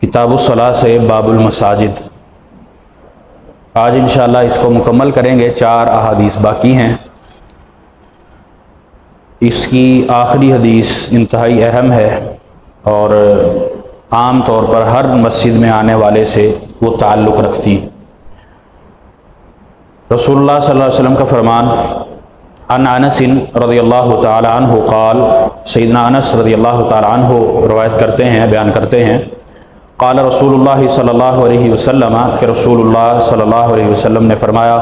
کتاب الصلاۃ سے باب المساجد۔ آج انشاءاللہ اس کو مکمل کریں گے، 4 احادیث باقی ہیں۔ اس کی آخری حدیث انتہائی اہم ہے اور عام طور پر ہر مسجد میں آنے والے سے وہ تعلق رکھتی۔ رسول اللہ صلی اللہ علیہ وسلم کا فرمان، عن انس رضی اللہ تعالی عنہ قال، سیدنا انس رضی اللہ تعالی عنہ روایت کرتے ہیں، بیان کرتے ہیں، قال رسول اللہ صلی اللہ علیہ وسلم کہ رسول اللہ صلی اللہ علیہ وسلم نے فرمایا،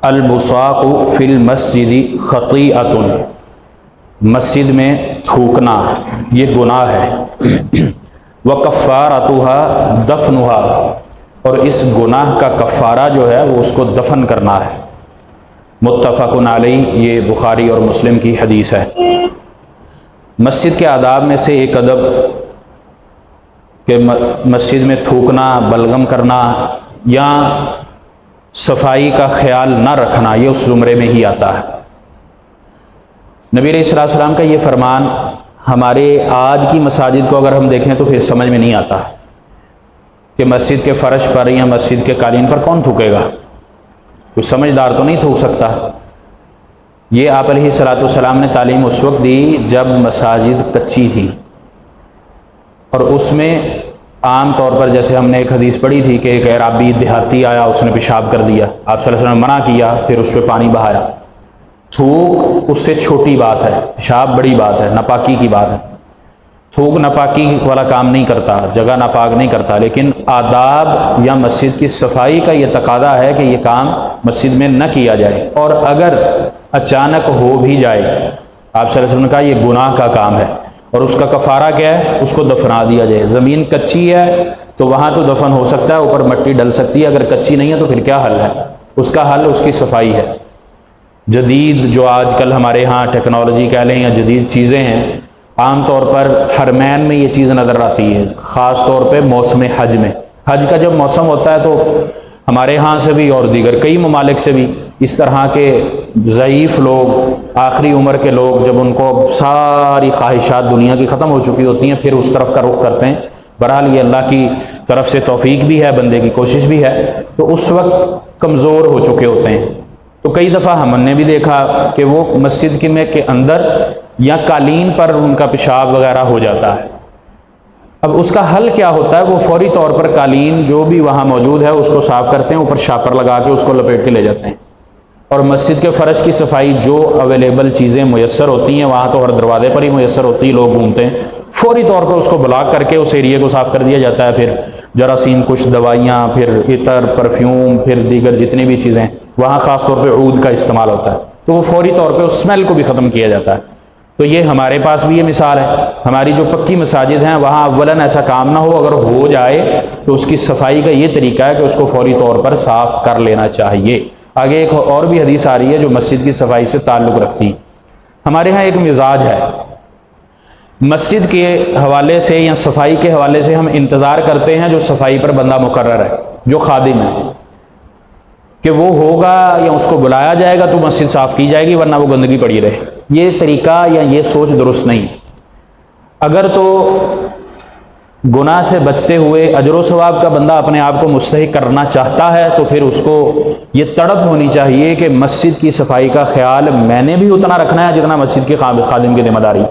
البصاق فی المسجد خطیئۃ، مسجد میں تھوکنا یہ گناہ ہے، وکفارتها دفنها، اور اس گناہ کا کفارہ جو ہے وہ اس کو دفن کرنا ہے۔ متفق علیہ، یہ بخاری اور مسلم کی حدیث ہے۔ مسجد کے آداب میں سے ایک ادب کہ مسجد میں تھوکنا، بلغم کرنا یا صفائی کا خیال نہ رکھنا، یہ اس زمرے میں ہی آتا ہے۔ نبی علیہ السلام کا یہ فرمان ہمارے آج کی مساجد کو اگر ہم دیکھیں تو پھر سمجھ میں نہیں آتا کہ مسجد کے فرش پر یا مسجد کے قالین پر کون تھوکے گا، کوئی سمجھدار تو نہیں تھوک سکتا۔ یہ آپ علیہ السلام نے تعلیم اس وقت دی جب مساجد کچی تھی، اور اس میں عام طور پر جیسے ہم نے ایک حدیث پڑھی تھی کہ ایک اعرابی دیہاتی آیا، اس نے پیشاب کر دیا، آپ صلی اللہ علیہ وسلم نے منع کیا، پھر اس پہ پانی بہایا۔ تھوک اس سے چھوٹی بات ہے، پیشاب بڑی بات ہے، ناپاکی کی بات ہے۔ تھوک ناپاکی والا کام نہیں کرتا، جگہ ناپاک نہیں کرتا، لیکن آداب یا مسجد کی صفائی کا یہ تقاضا ہے کہ یہ کام مسجد میں نہ کیا جائے، اور اگر اچانک ہو بھی جائے، آپ صلی اللہ علیہ وسلم نے کہا یہ گناہ کا کام ہے، اور اس کا کفارہ کیا ہے، اس کو دفنا دیا جائے۔ زمین کچی ہے تو وہاں تو دفن ہو سکتا ہے، اوپر مٹی ڈل سکتی ہے، اگر کچی نہیں ہے تو پھر کیا حل ہے؟ اس کا حل اس کی صفائی ہے۔ جدید جو آج کل ہمارے ہاں ٹیکنالوجی کہہ لیں یا جدید چیزیں ہیں، عام طور پر حرمین میں یہ چیز نظر آتی ہے، خاص طور پہ موسم حج میں۔ حج کا جب موسم ہوتا ہے تو ہمارے ہاں سے بھی اور دیگر کئی ممالک سے بھی اس طرح کے ضعیف لوگ، آخری عمر کے لوگ، جب ان کو ساری خواہشات دنیا کی ختم ہو چکی ہوتی ہیں، پھر اس طرف کا رخ کرتے ہیں۔ بہرحال یہ اللہ کی طرف سے توفیق بھی ہے، بندے کی کوشش بھی ہے، تو اس وقت کمزور ہو چکے ہوتے ہیں۔ تو کئی دفعہ ہم نے بھی دیکھا کہ وہ مسجد کے اندر یا قالین پر ان کا پیشاب وغیرہ ہو جاتا ہے۔ اب اس کا حل کیا ہوتا ہے؟ وہ فوری طور پر قالین جو بھی وہاں موجود ہے اس کو صاف کرتے ہیں، اوپر شاپر لگا کے اس کو لپیٹ کے لے جاتے ہیں، اور مسجد کے فرش کی صفائی جو اویلیبل چیزیں میسر ہوتی ہیں، وہاں تو ہر دروازے پر ہی میسر ہوتی ہے، لوگ گھومتے ہیں، فوری طور پر اس کو بلاک کر کے اس ایریے کو صاف کر دیا جاتا ہے۔ پھر جراثیم کش دوائیاں، پھر عطر، پرفیوم، پھر دیگر جتنی بھی چیزیں، وہاں خاص طور پہ عود کا استعمال ہوتا ہے، تو وہ فوری طور پہ اس اسمیل کو بھی ختم کیا جاتا ہے۔ تو یہ ہمارے پاس بھی یہ مثال ہے۔ ہماری جو پکی مساجد ہیں وہاں اولاً ایسا کام نہ ہو، اگر ہو جائے تو اس کی صفائی کا یہ طریقہ ہے کہ اس کو فوری طور پر صاف کر لینا چاہیے۔ آگے ایک اور بھی حدیث آ رہی ہے جو مسجد کی صفائی سے تعلق رکھتی۔ ہمارے ہاں ایک مزاج ہے، مسجد کے حوالے سے یا صفائی کے حوالے سے ہم انتظار کرتے ہیں جو صفائی پر بندہ مقرر ہے، جو خادم ہے، کہ وہ ہوگا یا اس کو بلایا جائے گا تو مسجد صاف کی جائے گی، ورنہ وہ گندگی پڑی رہے۔ یہ طریقہ یا یہ سوچ درست نہیں۔ اگر تو گناہ سے بچتے ہوئے اجر و ثواب کا بندہ اپنے آپ کو مستحق کرنا چاہتا ہے تو پھر اس کو یہ تڑپ ہونی چاہیے کہ مسجد کی صفائی کا خیال میں نے بھی اتنا رکھنا ہے جتنا مسجد کے خادم کی ذمہ داری۔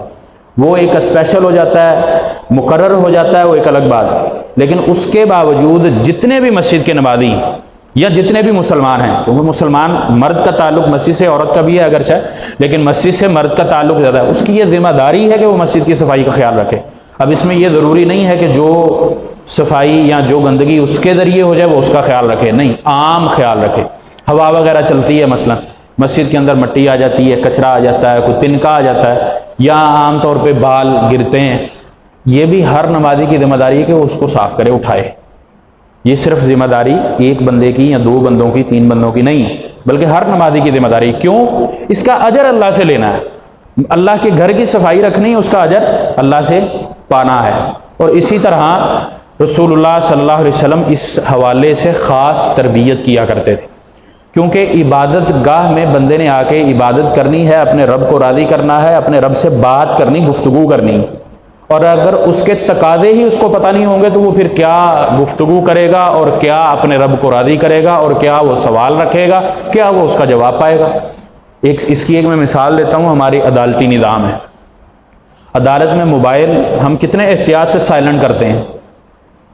وہ ایک اسپیشل ہو جاتا ہے، مقرر ہو جاتا ہے، وہ ایک الگ بات ہے، لیکن اس کے باوجود جتنے بھی مسجد کے نمازی یا جتنے بھی مسلمان ہیں، کیونکہ مسلمان مرد کا تعلق مسجد سے عورت کا بھی ہے اگرچہ، لیکن مسجد سے مرد کا تعلق زیادہ ہے، اس کی یہ ذمہ داری ہے کہ وہ مسجد کی صفائی کا خیال رکھے۔ اب اس میں یہ ضروری نہیں ہے کہ جو صفائی یا جو گندگی اس کے ذریعے ہو جائے وہ اس کا خیال رکھے، نہیں، عام خیال رکھے۔ ہوا وغیرہ چلتی ہے، مثلا مسجد کے اندر مٹی آ جاتی ہے، کچرا آ جاتا ہے، کوئی تنکا آ جاتا ہے، یا عام طور پہ بال گرتے ہیں، یہ بھی ہر نمازی کی ذمہ داری ہے کہ وہ اس کو صاف کرے، اٹھائے۔ یہ صرف ذمہ داری ایک بندے کی یا 2 بندوں کی، 3 بندوں کی نہیں ہے، بلکہ ہر نمازی کی ذمہ داری۔ کیوں؟ اس کا اجر اللہ سے لینا ہے، اللہ کے گھر کی صفائی رکھنی، اس کا اجر اللہ سے پانا ہے۔ اور اسی طرح رسول اللہ صلی اللہ علیہ وسلم اس حوالے سے خاص تربیت کیا کرتے تھے، کیونکہ عبادت گاہ میں بندے نے آ کے عبادت کرنی ہے، اپنے رب کو راضی کرنا ہے، اپنے رب سے بات کرنی، گفتگو کرنی، اور اگر اس کے تقاضے ہی اس کو پتہ نہیں ہوں گے تو وہ پھر کیا گفتگو کرے گا اور کیا اپنے رب کو راضی کرے گا اور کیا وہ سوال رکھے گا، کیا وہ اس کا جواب پائے گا۔ اس کی ایک میں مثال دیتا ہوں، ہماری عدالتی نظام ہے۔ عدالت میں موبائل ہم کتنے احتیاط سے سائلنٹ کرتے ہیں۔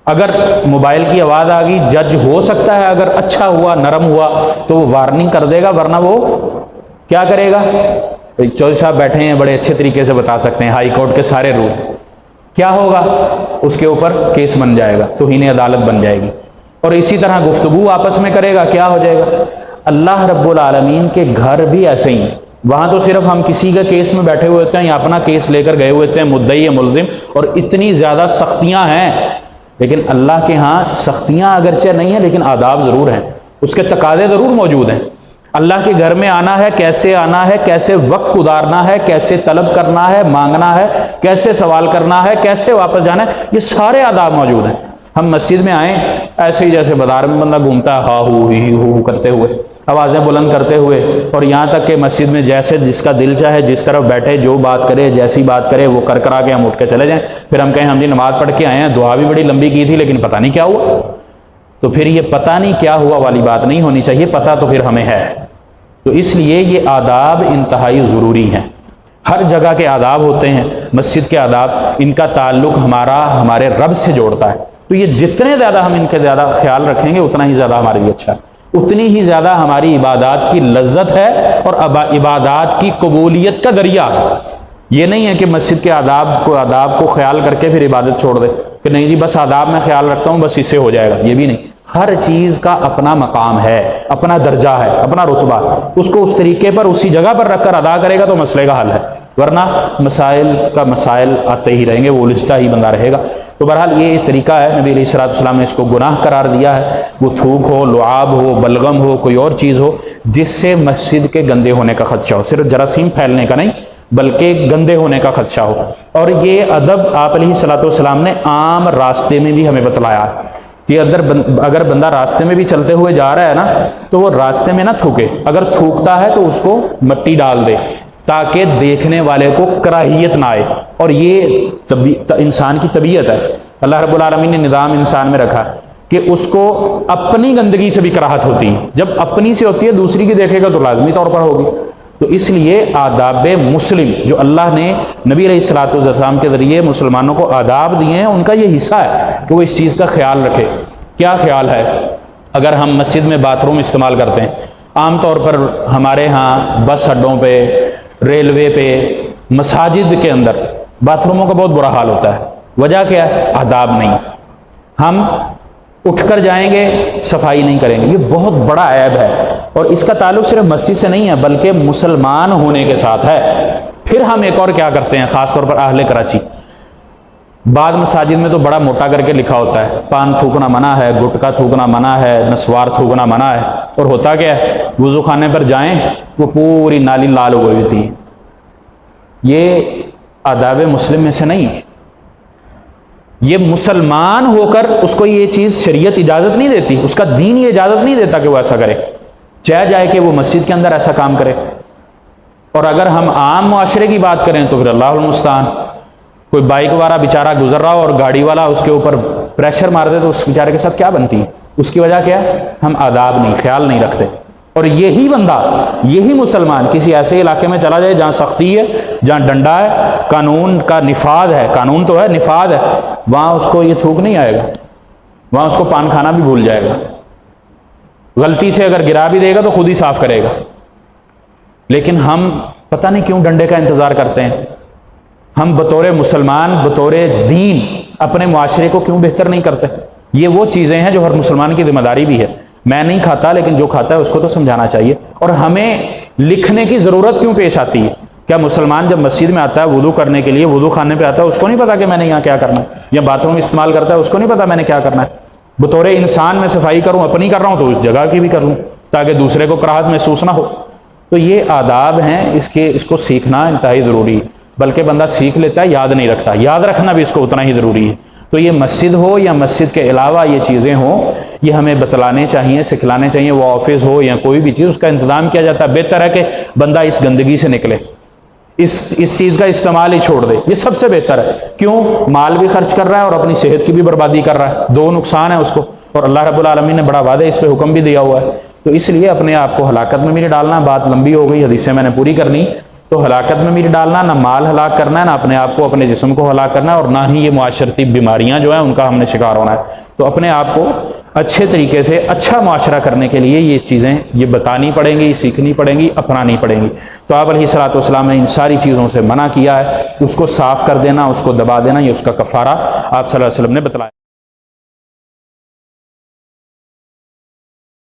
اگر موبائل کی آواز آ گئی، جج ہو سکتا ہے اگر اچھا ہوا، نرم ہوا تو وہ وارننگ کر دے گا، ورنہ وہ کیا کرے گا؟ چودھری صاحب بیٹھے ہیں، بڑے اچھے طریقے سے بتا سکتے ہیں ہائی کورٹ کے سارے رول۔ کیا ہوگا؟ اس کے اوپر کیس بن جائے گا، توہین عدالت بن جائے گی۔ اور اسی طرح گفتگو آپس میں کرے گا، کیا ہو جائے گا؟ اللہ رب العالمین کے گھر بھی ایسے ہی ہیں۔ وہاں تو صرف ہم کسی کا کیس میں بیٹھے ہوئے ہوتے ہیں یا اپنا کیس لے کر گئے ہوئے ہوتے ہیں، مدعی یا ملزم، اور اتنی زیادہ سختیاں ہیں، لیکن اللہ کے ہاں سختیاں اگرچہ نہیں ہیں لیکن آداب ضرور ہیں، اس کے تقاضے ضرور موجود ہیں۔ اللہ کے گھر میں آنا ہے، کیسے وقت گزارنا ہے، کیسے طلب کرنا ہے، مانگنا ہے، کیسے سوال کرنا ہے، کیسے واپس جانا ہے، یہ سارے آداب موجود ہیں۔ ہم مسجد میں آئیں ایسے ہی جیسے بازار میں بندہ گھومتا ہے، ہا ہو ہی ہو کرتے ہوئے، آوازیں بلند کرتے ہوئے، اور یہاں تک کہ مسجد میں جیسے جس کا دل چاہے جس طرف بیٹھے، جو بات کرے، جیسی بات کرے وہ کر کے ہم اٹھ کے چلے جائیں۔ پھر ہم کہیں ہم جی نماز پڑھ کے آئے ہیں، دعا بھی بڑی لمبی کی تھی لیکن پتہ نہیں کیا ہوا۔ تو پھر یہ پتہ نہیں کیا ہوا والی بات نہیں ہونی چاہیے، پتہ تو پھر ہمیں ہے۔ تو اس لیے یہ آداب انتہائی ضروری ہیں۔ ہر جگہ کے آداب ہوتے ہیں، مسجد کے آداب، ان کا تعلق ہمارے رب سے جوڑتا ہے۔ تو یہ جتنے زیادہ ہم ان کے زیادہ خیال رکھیں گے اتنا ہی زیادہ ہمارے لیے اچھا ہے، اتنی ہی زیادہ ہماری عبادات کی لذت ہے اور عبادات کی قبولیت کا ذریعہ۔ یہ نہیں ہے کہ مسجد کے آداب کو خیال کر کے پھر عبادت چھوڑ دے کہ نہیں جی بس آداب میں خیال رکھتا ہوں بس اس سے ہو جائے گا، یہ بھی نہیں۔ ہر چیز کا اپنا مقام ہے، اپنا درجہ ہے، اپنا رتبہ، اس کو اس طریقے پر اسی جگہ پر رکھ کر ادا کرے گا تو مسئلے کا حل ہے، ورنہ مسائل آتے ہی رہیں گے، وہ الجھتا ہی بندہ رہے گا۔ تو بہرحال یہ طریقہ ہے، نبی علیہ الصلوۃ والسلام نے اس کو گناہ قرار دیا ہے، وہ تھوک ہو، لعاب ہو، بلغم ہو، کوئی اور چیز ہو جس سے مسجد کے گندے ہونے کا خدشہ ہو، صرف جراثیم پھیلنے کا نہیں بلکہ گندے ہونے کا خدشہ ہو۔ اور یہ ادب آپ علیہ الصلوۃ والسلام نے عام راستے میں بھی ہمیں بتلایا ہے کہ اگر بندہ راستے میں بھی چلتے ہوئے جا رہا ہے نا تو وہ راستے میں نہ تھوکے، اگر تھوکتا ہے تو اس کو مٹی ڈال دے تاکہ دیکھنے والے کو کراہیت نہ آئے۔ اور یہ انسان کی طبیعت ہے، اللہ رب العالمین نے نظام انسان میں رکھا کہ اس کو اپنی گندگی سے بھی کراہت ہوتی ہے، جب اپنی سے ہوتی ہے دوسری کی دیکھے گا تو لازمی طور پر ہوگی۔ تو اس لیے آداب مسلم جو اللہ نے نبی علیہ الصلوۃ والسلام کے ذریعے مسلمانوں کو آداب دیے ہیں، ان کا یہ حصہ ہے کہ وہ اس چیز کا خیال رکھے۔ کیا خیال ہے؟ اگر ہم مسجد میں باتھ روم استعمال کرتے ہیں، عام طور پر ہمارے ہاں بس اڈوں پہ، ریلوے پہ، مساجد کے اندر باتھ روموں کا بہت برا حال ہوتا ہے۔ وجہ کیا ہے؟ آداب نہیں۔ ہم اٹھ کر جائیں گے، صفائی نہیں کریں گے، یہ بہت بڑا عیب ہے، اور اس کا تعلق صرف مسجد سے نہیں ہے بلکہ مسلمان ہونے کے ساتھ ہے۔ پھر ہم ایک اور کیا کرتے ہیں، خاص طور پر اہل کراچی، بعض مساجد میں تو بڑا موٹا کر کے لکھا ہوتا ہے پان تھوکنا منع ہے، گٹکا تھوکنا منع ہے، نسوار تھوکنا منع ہے، اور ہوتا کیا ہے، وضو خانے پر جائیں وہ پوری نالی لال ہو گئی ہوتی ہے۔ یہ آداب مسلم میں سے نہیں ہے، یہ مسلمان ہو کر اس کو یہ چیز شریعت اجازت نہیں دیتی، اس کا دین یہ اجازت نہیں دیتا کہ وہ ایسا کرے، چاہے جائے کہ وہ مسجد کے اندر ایسا کام کرے۔ اور اگر ہم عام معاشرے کی بات کریں تو پھر اللہ المستعان، کوئی بائک والا بیچارہ گزر رہا ہو اور گاڑی والا اس کے اوپر پریشر مار دے تو اس بیچارے کے ساتھ کیا بنتی ہے؟ اس کی وجہ کیا ہے؟ ہم آداب نہیں، خیال نہیں رکھتے۔ اور یہی بندہ، یہی مسلمان کسی ایسے علاقے میں چلا جائے جہاں سختی ہے، جہاں ڈنڈا ہے، قانون کا نفاذ ہے، قانون تو ہے نفاذ ہے، وہاں اس کو یہ تھوک نہیں آئے گا، وہاں اس کو پان کھانا بھی بھول جائے گا، غلطی سے اگر گرا بھی دے گا تو خود ہی صاف کرے گا۔ لیکن ہم پتہ نہیں کیوں ڈنڈے کا انتظار کرتے ہیں، ہم بطور مسلمان، بطور دین اپنے معاشرے کو کیوں بہتر نہیں کرتے؟ یہ وہ چیزیں ہیں جو ہر مسلمان کی ذمہ داری بھی ہے۔ میں نہیں کھاتا لیکن جو کھاتا ہے اس کو تو سمجھانا چاہیے۔ اور ہمیں لکھنے کی ضرورت کیوں پیش آتی ہے؟ کیا مسلمان جب مسجد میں آتا ہے وضو کرنے کے لیے، وضو خانے پہ آتا ہے، اس کو نہیں پتا کہ میں نے یہاں کیا کرنا ہے؟ یا باتھ روم استعمال کرتا ہے، اس کو نہیں پتا میں نے کیا کرنا ہے؟ بطور انسان میں صفائی کروں، اپنی کر رہا ہوں تو اس جگہ کی بھی کر لوں تاکہ دوسرے کو کراہت محسوس نہ ہو۔ تو یہ آداب ہیں، اس کو سیکھنا انتہائی ضروری ہے، بلکہ بندہ سیکھ لیتا ہے، یاد نہیں رکھتا، یاد رکھنا بھی اس کو اتنا ہی ضروری ہے۔ تو یہ مسجد ہو یا مسجد کے علاوہ یہ چیزیں ہوں، یہ ہمیں بتلانے چاہیے، سکھلانے چاہیے۔ وہ آفس ہو یا کوئی بھی چیز، اس کا انتظام کیا جاتا ہے۔ بہتر ہے کہ بندہ اس گندگی سے نکلے، اس چیز کا استعمال ہی چھوڑ دے، یہ سب سے بہتر ہے۔ کیوں؟ مال بھی خرچ کر رہا ہے اور اپنی صحت کی بھی بربادی کر رہا ہے، دو نقصان ہے اس کو، اور اللہ رب العالمین نے بڑا وعدہ اس پہ حکم بھی دیا ہوا ہے۔ تو اس لیے اپنے آپ کو ہلاکت میں بھی نہیں ڈالنا۔ بات لمبی ہو گئی، حدیثیں میں نے پوری کرنی، تو ہلاکت میں بھی نہیں ڈالنا، نہ مال ہلاک کرنا ہے، نہ اپنے آپ کو اپنے جسم کو ہلاک کرنا ہے، اور نہ ہی یہ معاشرتی بیماریاں جو ہیں ان کا ہم نے شکار ہونا ہے۔ تو اپنے آپ کو اچھے طریقے سے اچھا معاشرہ کرنے کے لیے یہ چیزیں یہ بتانی پڑیں گی، سیکھنی پڑیں گی، اپنانی پڑیں گی۔ تو آپ علیہ الصلوۃ والسلام نے ان ساری چیزوں سے منع کیا ہے، اس کو صاف کر دینا، اس کو دبا دینا، یہ اس کا کفارہ آپ صلی اللہ علیہ وسلم نے بتلایا۔